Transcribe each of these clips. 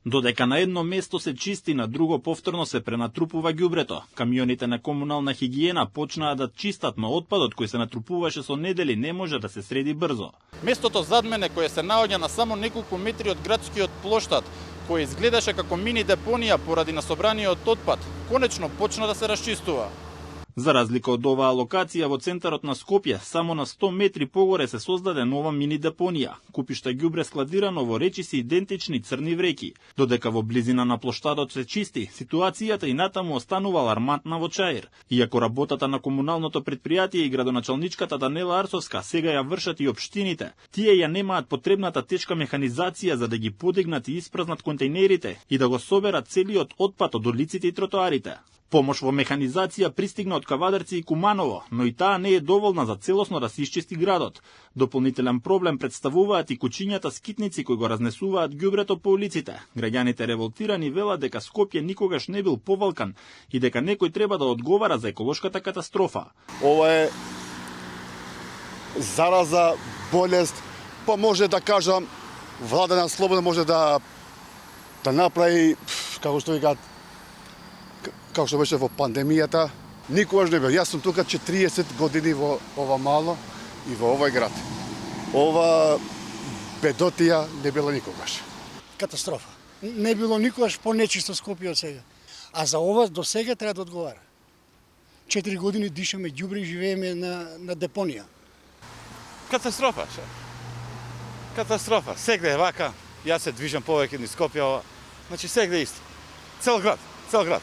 Додека на едно место се чисти, на друго повторно се пренатрупува ѓубрето. Камионите на комунална хигиена почнаа да чистат, но отпадот кој се натрупуваше со недели не може да се среди брзо. Местото зад мене, кое се наоѓа на само неколку метри од градскиот плоштад, кој изгледаше како мини депонија поради насобраниот отпад, конечно почна да се расчистува. За разлика од оваа локација во центарот на Скопје, само на 100 метри погоре се создаде нова мини депонија. Купишта ѓубре складирано во речиси идентични црни вреки. Додека во близина на плоштадот се чисти, ситуацијата и натаму останува алармантна во Чаир. Иако работата на комуналното претпријатие и градоначалничката Данела Арсовска сега ја вршат и општините, тие ја немаат потребната тешка механизација за да ги подигнат и испразнат контейнерите и да го соберат целиот отпад од улиците и тротоарите. Помош во механизација пристигна од Кавадарци и Куманово, но и таа не е доволна за целосно да се исчисти градот. Дополнителен проблем представуваат и кучињата скитници кои го разнесуваат ѓубрето по улиците. Граѓаните револтирани велат дека Скопје никогаш не бил повалкан и дека некој треба да одговара за еколошката катастрофа. Ова е зараза, болест, па може да кажам, владена слободно може да направи, како што викаат, како што беше во пандемијата, никогаш не бил. Јас сум тука 40 години во ова мало и во овој град. Ова бедотија не било никогаш. Катастрофа. Не било никогаш понечисто Скопје од сега. А за ова до сега треба да одговара. 4 години дишаме ѓубре и живееме на депонија. Катастрофа, ше. Катастрофа. Сегде е вака. Јас се движам повеќе низ Скопје, значи сегде исто. Цел град.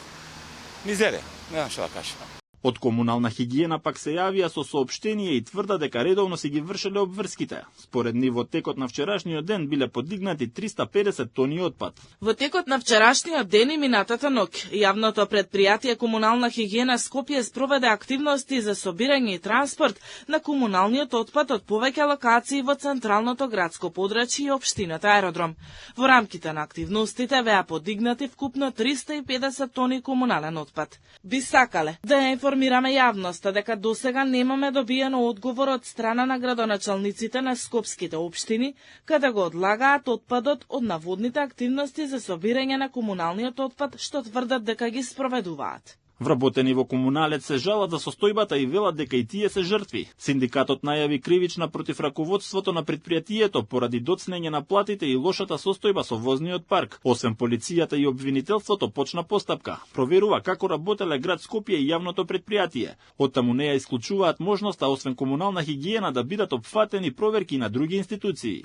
Мизерија, немам што да кажам. Од комунална хигиена пак се јавија со соопштение и тврда дека редовно си ги вршеле обврските. Според нив во текот на вчерашниот ден биле подигнати 350 тони отпад. Во текот на вчерашниот ден и минатата ноќ, јавното претпријатие Комунална хигиена Скопје спроведе активности за собирање и транспорт на комуналниот отпад од повеќе локации во централното градско подрачје и општината Аеродром. Во рамките на активностите беа подигнати вкупно 350 тони комунален отпад. Би сакале да информираме јавноста дека досега немаме добиено одговор од страна на градоначалниците на скопските општини, каде го одлагаат отпадот од наводните активности за собирање на комуналниот отпад, што тврдат дека ги спроведуваат. Вработени во комуналец се жалат за состојбата и велат дека и тие се жртви. Синдикатот најави кривична против раководството на претпријатието поради доцнење на платите и лошата состојба со возниот парк. Освен полицијата и обвинителството почна постапка. Проверува како работеле град Скопје и јавното претпријатие. Оттаму не ја исклучуваат можноста освен комунална хигиена да бидат опфатени проверки на други институции.